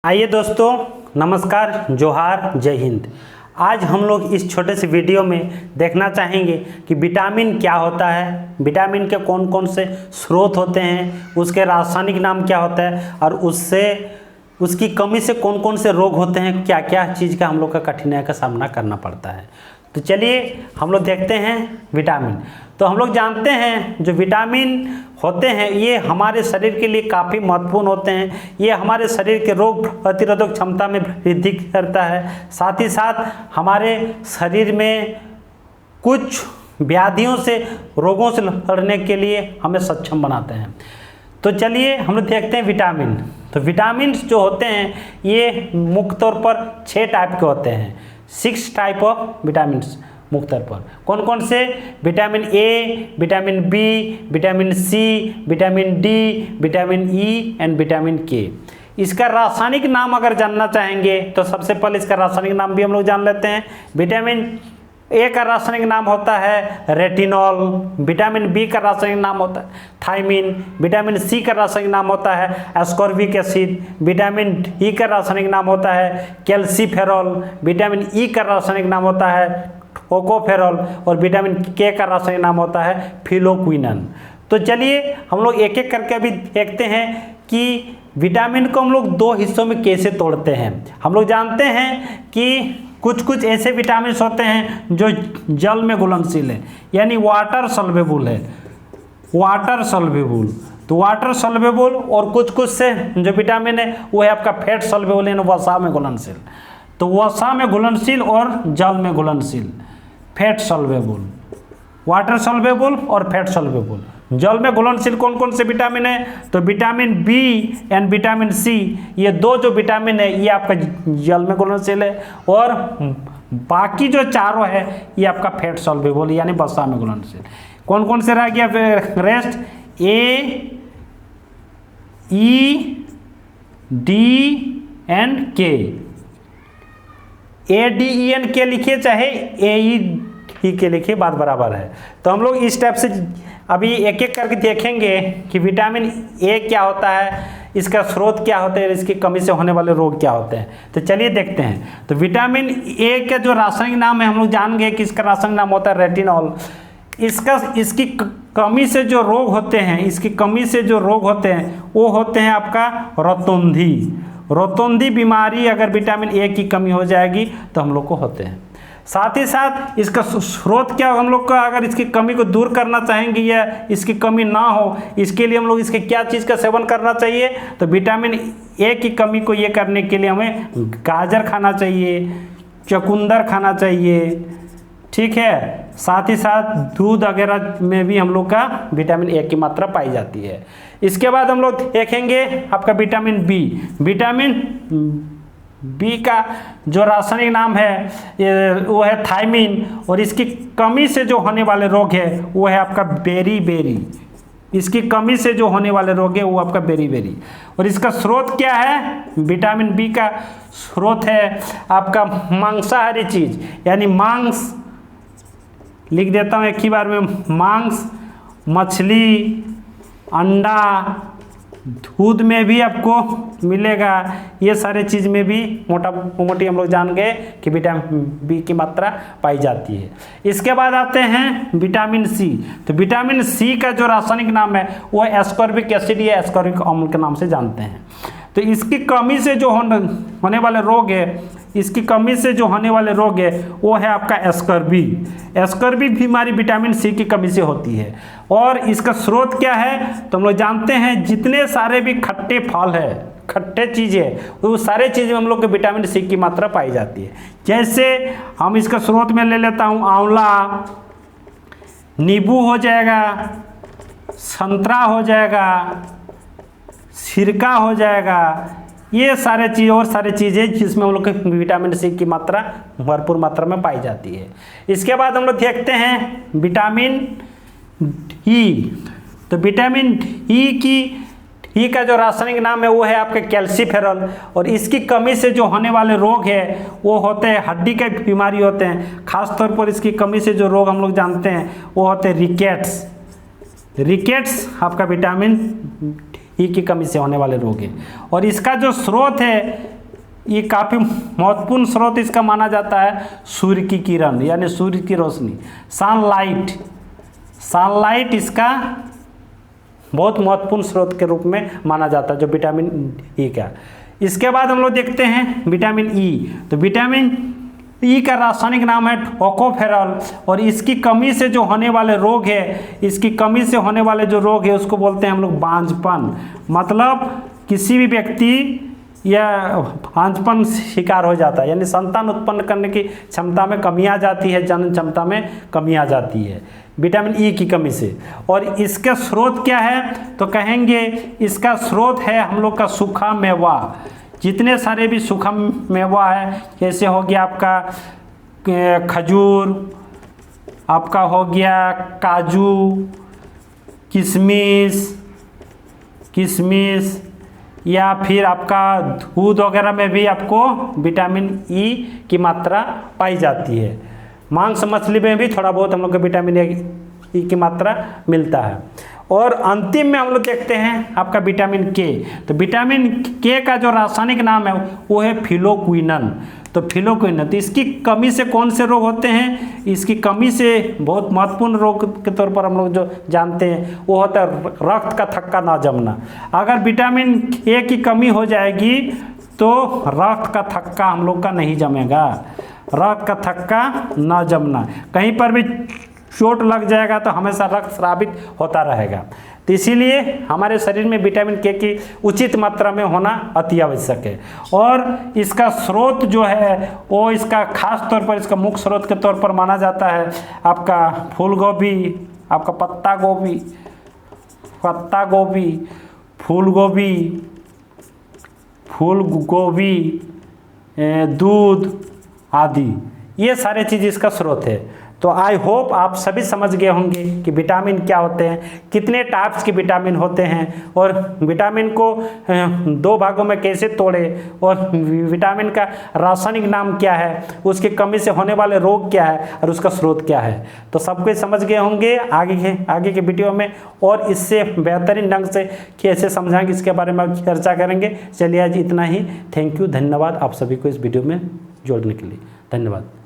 आइए दोस्तों, नमस्कार, जोहार, जय हिंद। आज हम लोग इस छोटे से वीडियो में देखना चाहेंगे कि विटामिन क्या होता है, विटामिन के कौन कौन से स्रोत होते हैं, उसके रासायनिक नाम क्या होता है और उसकी कमी से कौन कौन से रोग होते हैं, क्या क्या चीज़ का हम लोग का कठिनाई का सामना करना पड़ता है। तो चलिए हम लोग देखते हैं विटामिन। तो हम लोग जानते हैं जो विटामिन होते हैं ये हमारे शरीर के लिए काफ़ी महत्वपूर्ण होते हैं। ये हमारे शरीर के रोग प्रतिरोधक क्षमता में वृद्धि करता है, साथ ही साथ हमारे शरीर में कुछ व्याधियों से, रोगों से लड़ने के लिए हमें सक्षम बनाते हैं। तो चलिए हम लोग देखते हैं विटामिन। तो विटामिन जो होते हैं ये मुख्य तौर पर 6 टाइप के होते हैं, 6 टाइप ऑफ विटामिन मुख्य तौर पर। कौन कौन से? Vitamin A, vitamin B, vitamin C, vitamin D, vitamin E and vitamin K. इसका रासायनिक नाम अगर जानना चाहेंगे तो सबसे पहले इसका रासायनिक नाम भी हम लोग जान लेते हैं। विटामिन ए का रासायनिक नाम होता है रेटिनॉल, विटामिन बी का रासायनिक नाम होता है थायमिन, विटामिन सी का रासायनिक नाम होता है एस्कॉर्बिक एसिड, विटामिन डी का रासायनिक नाम होता है कैल्सीफेरॉल, विटामिन ई का रासायनिक नाम होता है टोकोफेरॉल और विटामिन के का रासायनिक नाम होता है फिलोक्विनन। तो चलिए हम लोग एक एक करके अभी देखते हैं कि विटामिन को हम लोग 2 हिस्सों में कैसे तोड़ते हैं। हम लोग जानते हैं कि कुछ ऐसे विटामिन होते हैं जो जल में घुलनशील है, यानी वाटर सॉल्युबल है, वाटर सॉल्युबल। तो वाटर सॉल्युबल और कुछ से जो विटामिन है वो है आपका फैट सॉल्युबल, यानी वसा में घुलनशील। तो वसा में घुलनशील और जल में घुलनशील, फैट सॉल्युबल, वाटर सॉल्युबल और फैट सॉल्युबल। जल में घुलनशील कौन कौन से विटामिन है? तो vitamin B and vitamin C, ये 2 जो विटामिन है ये आपका जल में घुलनशील है, और बाकी जो चारों है ये आपका फैट सॉल्युबल यानी वसा में घुलनशील। कौन कौन से रह गया फिर rest? A, E, D and के। ए, डी, ई एंड के लिखिए, चाहे ए, ई के लिखिए, बात बराबर है। तो हम लोग इस टाइप से अभी एक एक करके देखेंगे कि विटामिन ए क्या होता है, इसका स्रोत क्या होता है, इसकी कमी से होने वाले रोग क्या होते हैं। तो चलिए देखते हैं। तो विटामिन ए का जो रासायनिक नाम है हम लोग जान गए कि इसका रासायनिक नाम होता है रेटिनॉल। इसकी कमी से जो रोग होते हैं, इसकी कमी से जो रोग होते हैं वो होते हैं आपका रोतोंधी बीमारी। अगर विटामिन ए की कमी हो जाएगी तो हम लोग को होते हैं। साथ ही साथ इसका स्रोत क्या हम लोग का, अगर इसकी कमी को दूर करना चाहेंगे या इसकी कमी ना हो, इसके लिए हम लोग इसके क्या चीज़ का सेवन करना चाहिए? तो विटामिन ए की कमी को ये करने के लिए हमें गाजर खाना चाहिए, चुकंदर खाना चाहिए, ठीक है। साथ ही साथ दूध वगैरह में भी हम लोग का विटामिन ए की मात्रा पाई जाती है। इसके बाद हम लोग देखेंगे आपका विटामिन बी। विटामिन बी का जो रासायनिक नाम है वो है थायमिन, और इसकी कमी से जो होने वाले रोग है वो है आपका बेरी। इसकी कमी से जो होने वाले रोग है वो आपका बेरी। और इसका स्रोत क्या है? विटामिन बी का स्रोत है आपका मांसाहारी चीज, यानी मांस, लिख देता हूँ एक ही बार में, मांस, मछली, अंडा, दूध में भी आपको मिलेगा। ये सारे चीज़ में भी मोटी हम लोग जान गए कि विटामिन बी की मात्रा पाई जाती है। इसके बाद आते हैं विटामिन सी। तो विटामिन सी का जो रासायनिक नाम है वो एस्कॉर्बिक एसिड या एस्कॉर्बिक अम्ल के नाम से जानते हैं। तो इसकी कमी से जो होने वाले रोग है, इसकी कमी से जो होने वाले रोग है वो है आपका एस्कॉर्बिक बीमारी विटामिन सी की कमी से होती है। और इसका स्रोत क्या है? तो हम लोग जानते हैं जितने सारे भी खट्टे फल है, खट्टे चीज़ें, वो सारे चीज़ में हम लोग के विटामिन सी की मात्रा पाई जाती है। जैसे हम इसका स्रोत में ले लेता हूँ आंवला, नींबू हो जाएगा, संतरा हो जाएगा, सिरका हो जाएगा, ये सारे चीज़ और सारी चीज़ें जिसमें हम लोग के विटामिन सी की मात्रा भरपूर मात्रा में पाई जाती है। इसके बाद हम लोग देखते हैं विटामिन ई। तो विटामिन ई का जो रासायनिक नाम है वो है आपका कैल्सीफेरॉल, और इसकी कमी से जो होने वाले रोग है वो होते हैं हड्डी के बीमारी होते हैं। खास तौर पर इसकी कमी से जो रोग हम लोग जानते हैं वो होते हैं रिकेट्स आपका विटामिन ई की कमी से होने वाले रोग है। और इसका जो स्रोत है ये काफ़ी महत्वपूर्ण स्रोत इसका माना जाता है सूर्य की किरण यानी सूर्य की रोशनी, सनलाइट। सनलाइट इसका बहुत महत्वपूर्ण स्रोत के रूप में माना जाता है जो विटामिन ई का। इसके बाद हम लोग देखते हैं विटामिन ई। तो विटामिन ई का रासायनिक नाम है टोकोफेरॉल, और इसकी कमी से जो होने वाले रोग है, इसकी कमी से होने वाले जो रोग है उसको बोलते हैं हम लोग बांझपन। मतलब किसी भी व्यक्ति या बांझपन शिकार हो जाता है, यानी संतान उत्पन्न करने की क्षमता में कमी आ जाती है, जन्म क्षमता में कमी आ जाती है विटामिन ई की कमी से। और इसका स्रोत क्या है तो कहेंगे इसका स्रोत है हम लोग का सूखा मेवा। जितने सारे भी सूखा मेवा है, जैसे हो गया आपका खजूर, आपका हो गया काजू, किशमिश या फिर आपका दूध वगैरह में भी आपको विटामिन ई की मात्रा पाई जाती है। मांस मछली में भी थोड़ा बहुत हम लोग को विटामिन ई की मात्रा मिलता है। और अंतिम में हम लोग देखते हैं आपका विटामिन के। तो विटामिन के का जो रासायनिक नाम है वो है फिलोक्विनन। तो फिलोक्विनन, तो इसकी कमी से कौन से रोग होते हैं? इसकी कमी से बहुत महत्वपूर्ण रोग के तौर पर हम लोग जो जानते हैं वो होता है रक्त का थक्का ना जमना। अगर विटामिन के की कमी हो जाएगी तो रक्त का थक्का हम लोग का नहीं जमेगा, रक्त का थक्का ना जमना, कहीं पर भी चोट लग जाएगा तो हमेशा रक्त स्रावित होता रहेगा। तो इसीलिए हमारे शरीर में विटामिन के की उचित मात्रा में होना अति आवश्यक है। और इसका स्रोत जो है वो इसका खास तौर पर इसका मुख्य स्रोत के तौर पर माना जाता है आपका फूल गोभी, आपका पत्ता गोभी, दूध आदि, ये सारे चीज़ इसका स्रोत है। तो आई होप आप सभी समझ गए होंगे कि विटामिन क्या होते हैं, कितने टाइप्स के विटामिन होते हैं, और विटामिन को दो भागों में कैसे तोड़े, और विटामिन का रासायनिक नाम क्या है, उसकी कमी से होने वाले रोग क्या है, और उसका स्रोत क्या है। तो सब कुछ समझ गए होंगे। आगे के वीडियो में और इससे बेहतरीन ढंग से कैसे समझाएंगे इसके बारे में चर्चा करेंगे। चलिए आज इतना ही। थैंक यू, धन्यवाद आप सभी को इस वीडियो में जोड़ने के लिए। धन्यवाद।